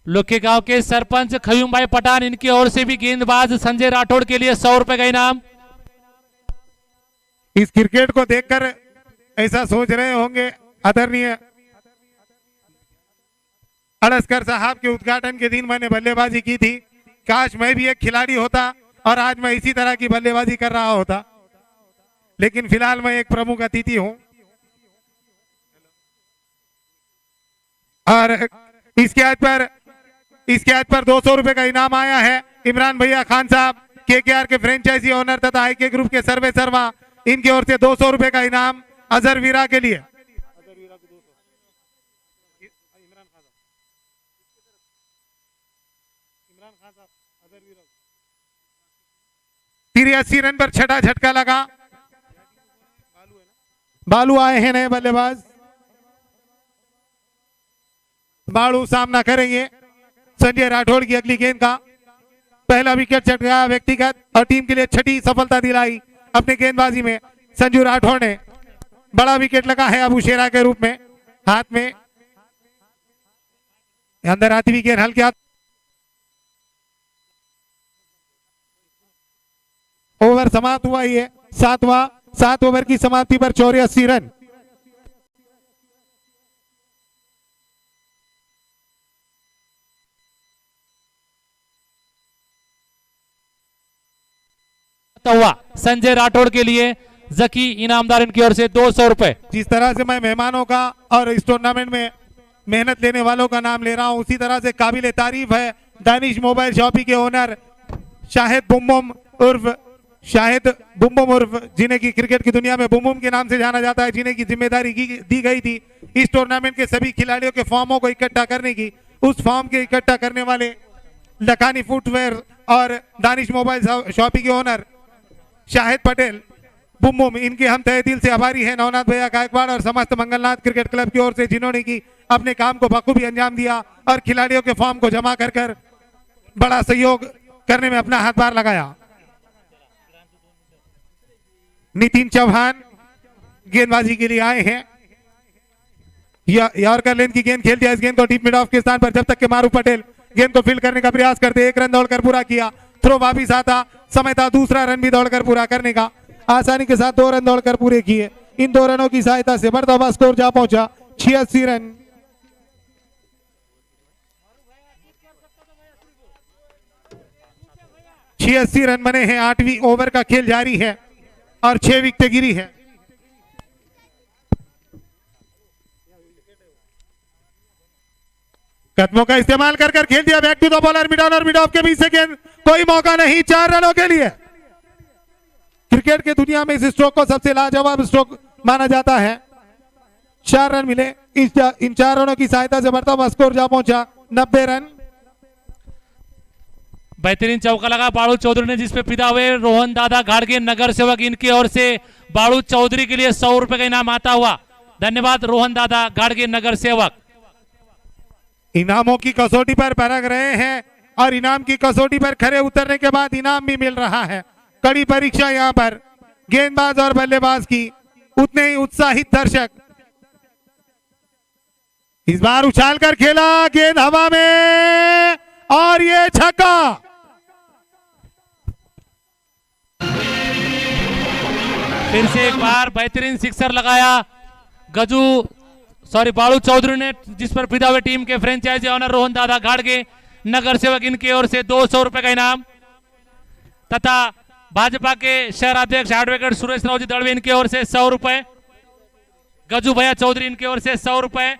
लुखे गांव के सरपंच खयूम भाई पठान, इनकी ओर से भी गेंदबाज संजय राठौड़ के लिए 100 रुपए का इनाम। इस क्रिकेट को देखकर ऐसा सोच रहे होंगे आदरणीय अड़सकर साहब के उद्घाटन के दिन मैंने बल्लेबाजी की थी, काश मैं भी एक खिलाड़ी होता और आज मैं इसी तरह की बल्लेबाजी कर रहा होता, लेकिन फिलहाल मैं एक प्रमुख अतिथि हूं। और इसके आज पर 200 रुपए का इनाम आया है। इमरान भैया खान साहब केकेआर के फ्रेंचाइजी ओनर तथा आईके ग्रुप के सर्वे सर्वा, इनकी ओर से 200 रुपए का इनाम अजहर वीरा के लिए। 83 रन पर छठा झटका लगा। बालू आए हैं नए बल्लेबाज, बालू सामना करेंगे संजय राठौड़ की अगली गेंद का। पहला विकेट चटकाया व्यक्तिगत और टीम के लिए छठी सफलता दिलाई अपने गेंदबाजी में संजू राठौड़ ने। बड़ा विकेट लगा है अबू शेरा के रूप में हाथ में। अंदर आती हुई गेंद हल्के हाथ। ओवर समाप्त हुआ ही है, 7 ओवर की समाप्ति पर 84 रन। हुआ संजय राठौड़ के लिए जकी इनामदार इनकी ओर से 200 रुपए। जिस तरह से मैं मेहमानों का और इस टूर्नामेंट में मेहनत लेने वालों का नाम ले रहा हूं, उसी तरह से काबिले तारीफ है दानिश मोबाइल शॉपी के ओनर शाहिद बुम्बुम उर्फ जिन्हें की क्रिकेट की दुनिया में बुम्बुम के नाम से जाना जाता है, जिन्हें की जिम्मेदारी दी गई थी इस टूर्नामेंट के सभी खिलाड़ियों के फॉर्मों को इकट्ठा करने की। उस फॉर्म के इकट्ठा करने वाले लखानी फुटवेयर और दानिश मोबाइल शॉपी के ओनर शाहिद पटेल बुम्बुम, इनके हम तहे दिल से आभारी हैं। नवनाथ भैया गायकवाड़ और समस्त मंगलनाथ क्रिकेट क्लब की ओर से जिन्होंने की अपने काम को बखूबी अंजाम दिया और खिलाड़ियों के फॉर्म को जमा कर बड़ा सहयोग करने में अपना हाथभार लगाया। नितिन चौहान गेंदबाजी के लिए आए हैं। यॉर्कर लेन की गेंद खेल दिया, इस गेंद को डीप मिड ऑफ के स्थान पर जब तक के मारूफ पटेल गेंद को फील्ड करने का प्रयास करते, 1 रन दौड़कर पूरा किया। थ्रो वापिस आता, समय था दूसरा रन भी दौड़कर पूरा करने का। आसानी के साथ 2 रन दौड़कर पूरे किए। इन 2 रनों की सहायता से बढ़ता हुआ स्कोर जा पहुंचा 86 रन। रन बने हैं। 8वीं ओवर का खेल जारी है और 6 विकेटें गिरी है। कदमों का इस्तेमाल कर खेल दिया back to the bowler, mid on और मिड ऑफ के बीच से गेंद, कोई मौका नहीं। 4 रनों के लिए। क्रिकेट के दुनिया में इस स्ट्रोक को सबसे लाजवाब स्ट्रोक माना जाता है। 4 रन मिले। इन 4 रनों की सहायता से बढ़ता हुआ स्कोर जा पहुंचा 90 रन। बेहतरीन चौका लगा बाड़ू चौधरी ने, जिसपे पिता हुए रोहन दादा घाड़गे नगर सेवक, इनकी ओर से बाड़ू चौधरी के लिए 100 रुपए का इनाम आता हुआ। धन्यवाद रोहन दादा घाड़गे नगर सेवक। इनामों की कसौटी पर परख रहे हैं और इनाम की कसौटी पर खरे उतरने के बाद इनाम भी मिल रहा है। कड़ी परीक्षा यहां पर गेंदबाज और बल्लेबाज की, उतने ही उत्साहित दर्शक। इस बार उछालकर खेला, गेंद हवा में और ये छक्का। फिर से एक बार बेहतरीन सिक्सर लगाया बाड़ू चौधरी ने, जिस पर फिदा हुए टीम के फ्रेंचाइजी ऑनर रोहन दादा घाड़गे नगर सेवक, इनकी ओर से 200 रुपए का इनाम तथा भाजपा के शहर अध्यक्ष एडवोकेट सुरेश राव जी दड़वे, इनकी ओर से 100 रुपए। गजू भैया चौधरी, इनकी ओर से 100 रुपए।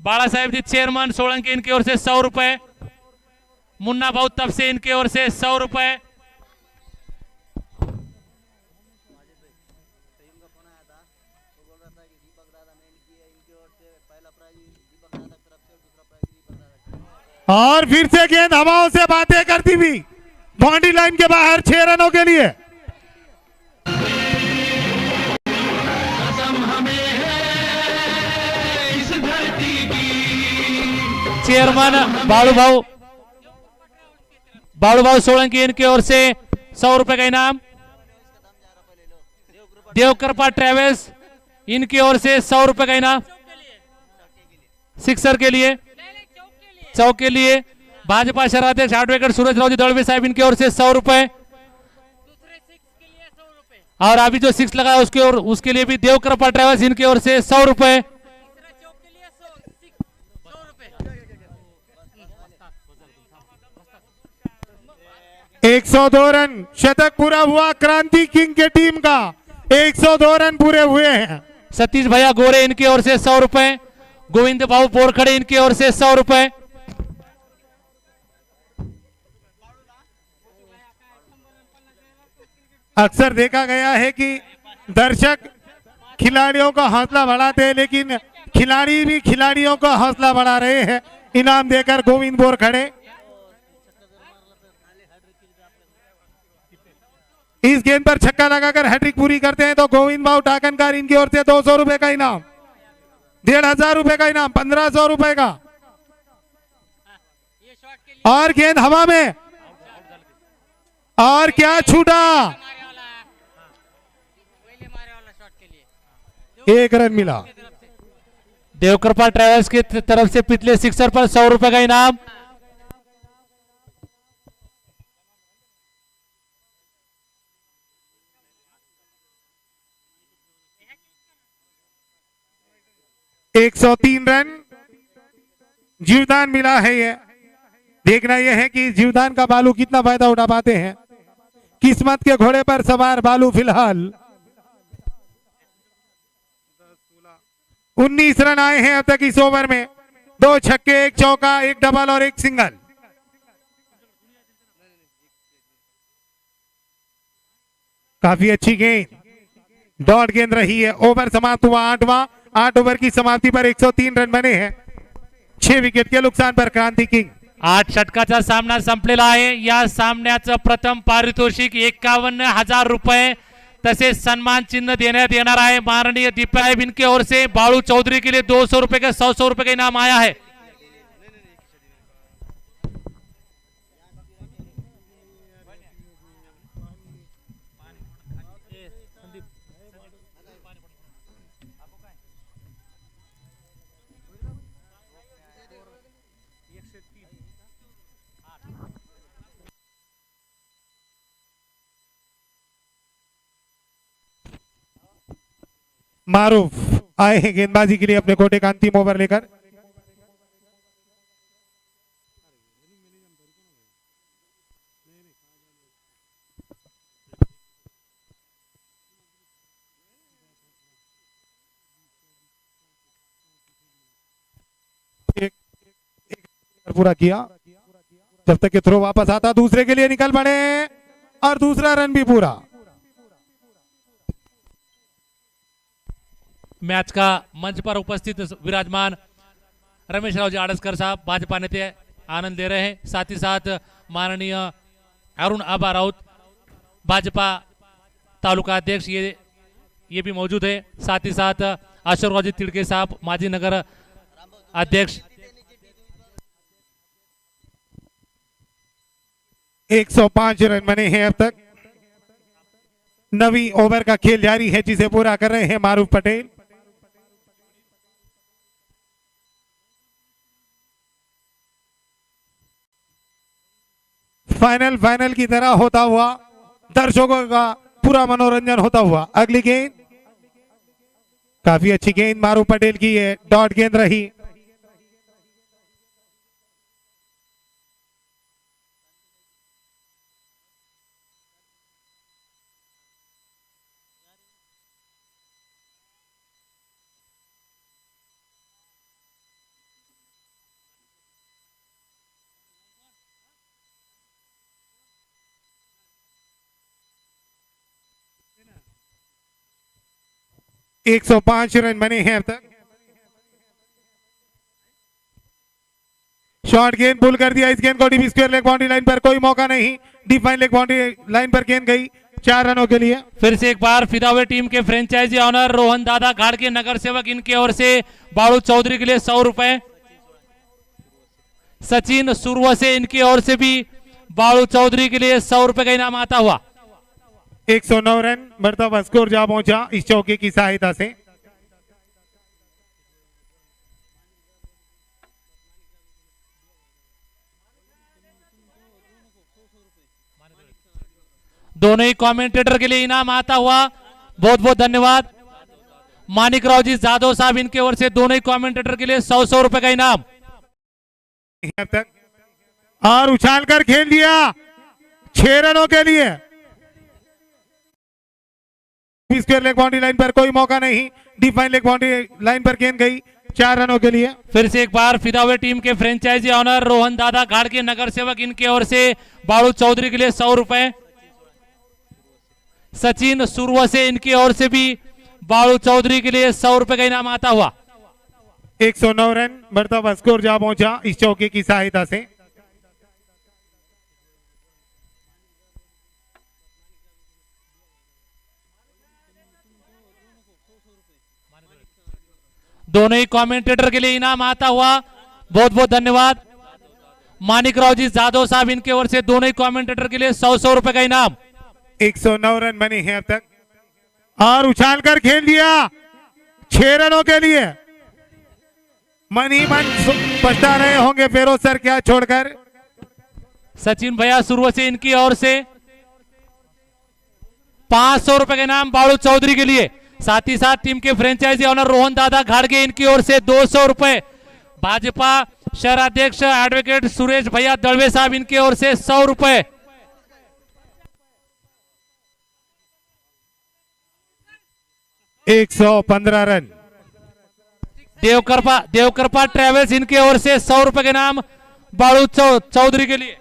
बाला साहेब जी चेयरमैन सोलंकी, इनकी ओर से 100 रुपए। मुन्ना भाऊ तब से, इनकी ओर से 100 रुपए। और फिर से गेंद हवाओं से बातें करती हुई बाउंड्री लाइन के बाहर 6 रनों के लिए। चेयरमैन बालू भाऊ सोलंकी, इनकी ओर से 100 रुपए का इनाम। देवकृपा ट्रेवल्स, इनकी ओर से 100 रुपए का इनाम सिक्सर के लिए। चौक के लिए भाजपा शहराध्यक्ष एडवोकेट सूरज राव जी दड़वे साहब इनकी ओर से 100 रुपए। और अभी जो 6 लगा है उसके लिए भी देवकृपा ट्रेवल्स इनकी ओर से 100 रुपए। 102 रन शतक पूरा हुआ क्रांति किंग के टीम का। 102 रन पूरे हुए हैं। सतीश भैया गोरे इनकी ओर से 100 रुपए। गोविंद बाबू पोरखड़े इनकी ओर से 100 रुपए। अक्सर देखा गया है कि दर्शक खिलाड़ियों का हौसला बढ़ाते हैं, लेकिन खिलाड़ी भी खिलाड़ियों का हौसला बढ़ा रहे हैं। इनाम देकर गोविंद पोरखड़े इस गेंद पर छक्का लगाकर हैट्रिक पूरी करते हैं तो गोविंद बाबू टाकनकार इनकी ओर से 200 रुपए का इनाम, 1500 रुपए का इनाम, 1500 रुपए का। और गेंद हवा में और क्या छूटा, 1 रन मिला। देवकृपा ट्रेवल्स की तरफ से पिछले सिक्सर पर 100 रुपए का इनाम। एक 103 रन जीवदान मिला है। ये देखना यह है कि जीवदान का बालू कितना फायदा उठा पाते हैं। किस्मत के घोड़े पर सवार बालू फिलहाल 19 रन आए हैं अब तक इस ओवर में। 2 छक्के, 1 चौका, 1 डबल और 1 सिंगल। काफी अच्छी गेंद, डॉट गेंद रही है। ओवर समाप्त हुआ 8वां। 8 ओवर की समाप्ति पर 103 रन बने हैं। 6 विकेट के नुकसान पर क्रांती किंग। 8 षटकाचा सामना संपलेला आहे। या सामन्याचं प्रथम पारितोषिक 51,000 रुपए तसेच सन्मान चिन्ह देण्यात येणार आहे। माननीय दीपा इनके ओर से बाळू चौधरी के लिए 200 रुपए का 100 रुपए का इनाम आया है। मारूफ आए हैं गेंदबाजी के लिए अपने कोटे का अंतिम ओवर लेकर। एक पूरा किया। जब तक कि थ्रो वापस आता दूसरे के लिए निकल पड़े और दूसरा रन भी पूरा। मैच का मंच पर उपस्थित विराजमान रमेश राव जी आड़सकर साहब भाजपा नेता आनंद ले रहे हैं। साथ ही साथ माननीय अरुण आबा राउत भाजपा तालुका अध्यक्ष ये भी मौजूद है। साथ ही साथ अशोक जी तिड़के साहब माजी नगर अध्यक्ष। 105 रन बने हैं अब तक। 9वीं ओवर का खेल जारी है जिसे पूरा कर रहे हैं मारूफ पटेल। फाइनल की तरह होता हुआ दर्शकों का पूरा मनोरंजन होता हुआ। अगली गेंद काफी अच्छी गेंद मारूफ पटेल की है, डॉट गेंद रही। एक 105 रन बने हैं अब तक। शॉर्ट गेंद पुल कर दिया। इस गेंद को deep square leg boundary line पर कोई मौका नहीं। डिफाइन लेग बाउंड्री लाइन पर गेंद गई 4 रनों के लिए। फिर से एक बार फिदा हुए टीम के फ्रेंचाइजी ऑनर रोहन दादा घाड़के नगर सेवक इनके ओर से बाळू चौधरी के लिए 100 रुपए। सचिन सुरवसे इनकी ओर से भी बाळू चौधरी के लिए 100 रुपए का इनाम आता हुआ। 109 रन बढ़ता हुआ स्कोर जा पहुंचा इस चौके की सहायता से। दोनों ही कमेंटेटर के लिए इनाम आता हुआ, बहुत बहुत धन्यवाद। मानिक राव जी जादव साहब, इनके ओर से दोनों ही कमेंटेटर के लिए 100 रुपए का इनाम। अब तक और उछालकर खेल दिया 6 रनों के लिए। स्क्वायर लेग बाउंड्री लाइन पर कोई मौका नहीं, डिफाइन लेग बाउंड्री लाइन पर गेंद गई 4 रनों के लिए। फिर से एक बार फिदावे टीम के फ्रेंचाइजी ऑनर रोहन दादा घाट के नगर सेवक, इनके ओर से बाड़ू चौधरी के लिए 100 रुपए। सचिन सुरवा से, इनकी ओर से भी बाड़ू चौधरी के लिए 100 रुपए का इनाम आता हुआ। 109 रन बढ़ता हुआ स्कोर जा पहुंचा इस चौके की सहायता से। दोनों ही कमेंटेटर के लिए इनाम आता हुआ, बहुत बहुत धन्यवाद। मानिक राव जी जादव साहब, इनके ओर से दोनों ही कमेंटेटर के लिए 100 रुपए का इनाम। 109 रन बने हैं अब तक और उछालकर खेल दिया 6 रनों के लिए। मन ही मन पछता रहे होंगे फेरोज सर क्या छोड़कर। सचिन भैया शुरू से, इनकी ओर से 500 रुपए का इनाम बाड़ू चौधरी के लिए। साथ ही साथ टीम के फ्रेंचाइजी ऑनर रोहन दादा घाड़गे, इनकी ओर से 200 रुपए। भाजपा शहराध्यक्ष एडवोकेट सुरेश भैया दड़वे साहब, इनकी ओर से 100 रुपए। एक 115 रन। देवकृपा ट्रेवल्स, इनके ओर से 100 रुपए के नाम बाड़ू चौधरी के लिए।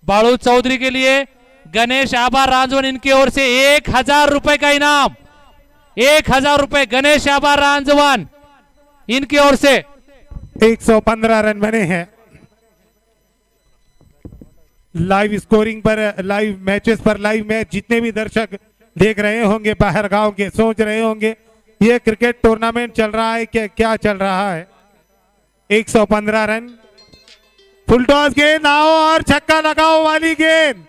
बाड़ू चौधरी के लिए गणेश आभा रांझवन, इनकी ओर से 1000 रुपए का इनाम। 1000 रुपए गणेश आभा रांझवन, इनकी ओर से। 115 रन बने हैं। लाइव स्कोरिंग पर, लाइव मैचेस पर, लाइव मैच जितने भी दर्शक देख रहे होंगे बाहर गांव के, सोच रहे होंगे ये क्रिकेट टूर्नामेंट चल रहा है क्या चल रहा है। 115 रन, फुल टॉस गेंद आओ और छक्का लगाओ वाली गेंद,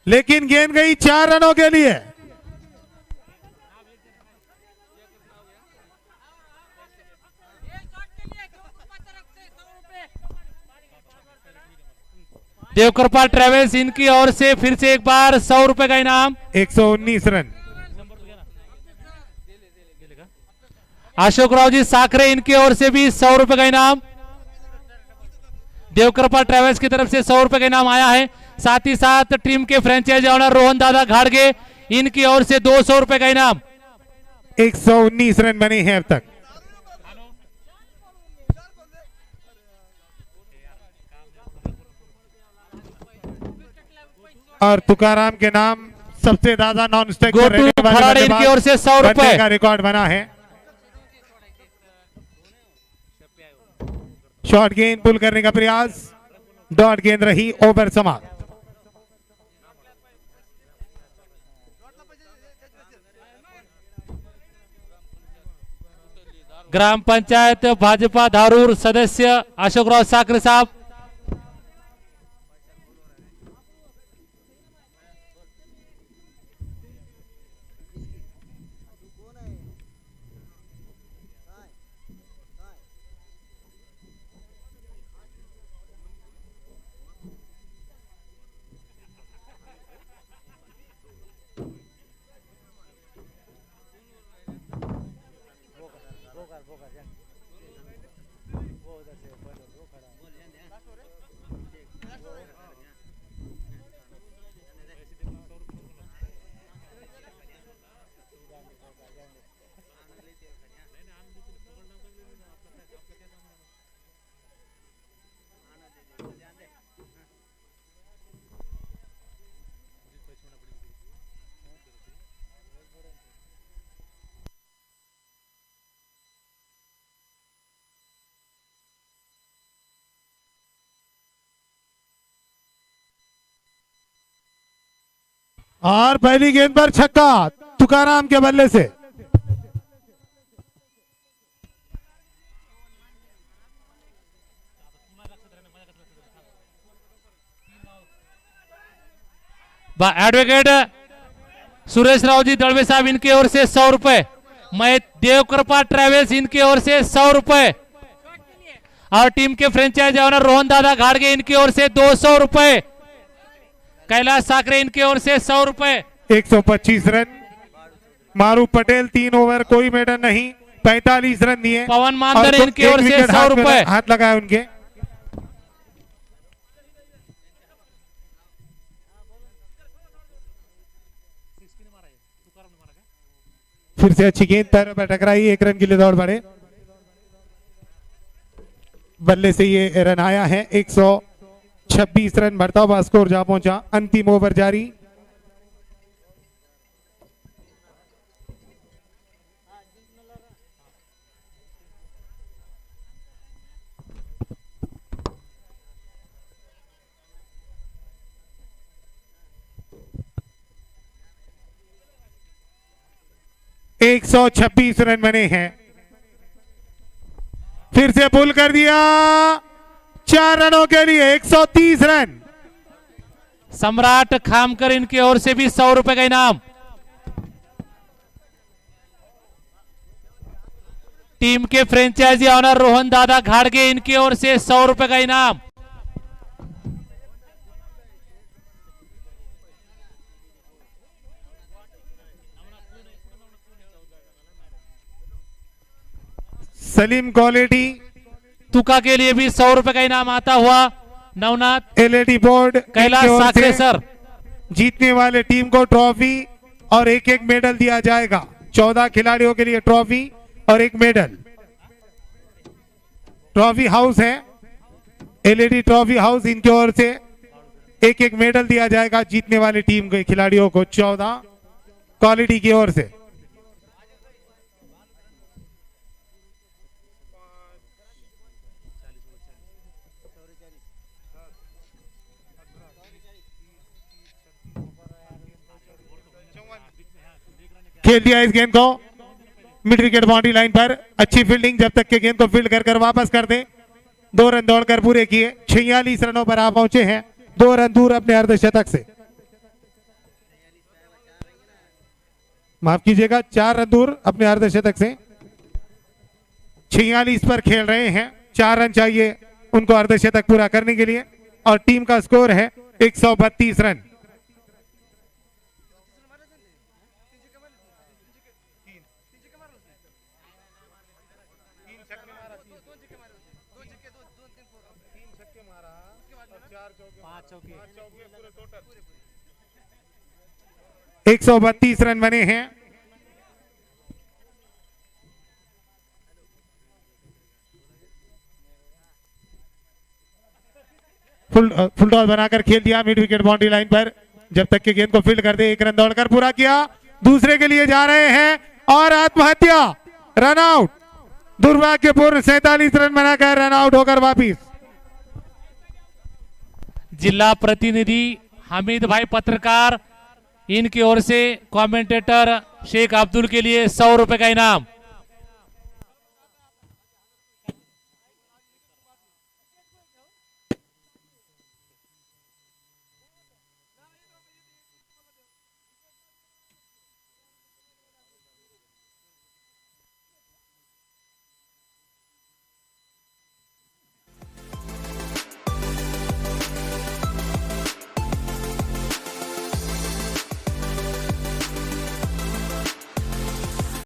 लेकिन गेंद गई 4 रनों के लिए। देवकृपा ट्रेवल्स, इनकी ओर से फिर से एक बार 100 रुपए का इनाम। 119 रन। अशोक राव जी साकरे, इनकी ओर से भी 100 रुपए का इनाम। देवकृपा ट्रेवल्स की तरफ से 100 रुपए का इनाम आया है। साथ ही साथ टीम के फ्रेंचाइजी ऑनर रोहन दादा घाड़गे, इनकी ओर से 200 रुपए का इनाम। 119 रन बने हैं अब तक। और तुकाराम के नाम सबसे ज्यादा नॉन स्ट्राइक पर रहने वाले इनकी ओर से 100 रुपए का रिकॉर्ड बना है। शॉर्ट गेंद पुल करने का प्रयास, डॉट गेंद रही, ओवर समाप्त। ग्राम पंचायत भाजपा धारूर सदस्य अशोक राव साकरे साहब। और पहली गेंद पर छक्का तुकाराम के बल्ले से। एडवोकेट सुरेश राव जी दड़वे साहब, इनकी ओर से 100 रुपए। मैं देवकृपा ट्रेवल्स, इनकी ओर से 100 रुपए। और टीम के फ्रेंचाइजी ओनर रोहन दादा घाड़गे इनकी ओर से 200 रुपए, कैलाश साकरे इनकी ओर से 100 रुपए। 125 रन। मारू पटेल 3 ओवर कोई मेडल नहीं, 45 रन दिए। पवन मानधर और इनकी ओर एक से विकेट 100 रुपए। हाथ लगाए उनके। फिर से अच्छी गेंद पैरों पर टकराई, 1 रन के लिए दौड़ बढ़े। बल्ले से ये रन आया है। 126 रन बढ़ता हुआ स्कोर जा पहुंचा। अंतिम ओवर जारी। एक 126 रन बने हैं। फिर से पुल कर दिया 4 रनों के लिए 130 रन। सम्राट खामकर इनकी ओर से भी 100 रुपए का इनाम। टीम के फ्रेंचाइजी ऑनर रोहन दादा घाड़गे इनकी ओर से 100 रुपए का इनाम। सलीम क्वालिटी तुका के लिए भी 100 रुपए का इनाम आता हुआ। नवनाथ एलईडी बोर्ड कैलाश इनकी ओर साकरे से सर। जीतने वाले टीम को ट्रॉफी और एक मेडल दिया जाएगा। 14 खिलाड़ियों के लिए ट्रॉफी और 1 मेडल। ट्रॉफी हाउस है एलईडी ट्रॉफी हाउस, इनकी ओर से एक मेडल दिया जाएगा जीतने वाली टीम के खिलाड़ियों को 14 क्वालिटी की ओर से। खेल दिया इस गेंद को मिड विकेट बाउंड्री लाइन पर। अच्छी फील्डिंग, जब तक के गेंद को फील्ड कर वापस कर दे। 2 रन दौड़कर पूरे किए। 46 रनों पर आप पहुंचे हैं, 2 रन दूर अपने अर्धशतक से। माफ कीजिएगा, 4 रन दूर अपने अर्धशतक से। 46 पर खेल रहे हैं, 4 रन चाहिए उनको अर्धशतक पूरा करने के लिए और टीम का स्कोर है 132 रन। एक 132 रन बने हैं। फुल टॉस बनाकर खेल दिया मिड विकेट बाउंड्री लाइन पर। जब तक के गेंद को फील्ड कर दे, 1 रन दौड़कर पूरा किया। दूसरे के लिए जा रहे हैं और आत्महत्या, रन आउट। दुर्भाग्यपूर्ण 47 रन बनाकर रन आउट होकर वापिस। जिला प्रतिनिधि हामिद भाई पत्रकार इनकी ओर से कमेंटेटर शेख अब्दुल के लिए 100 रुपए का इनाम।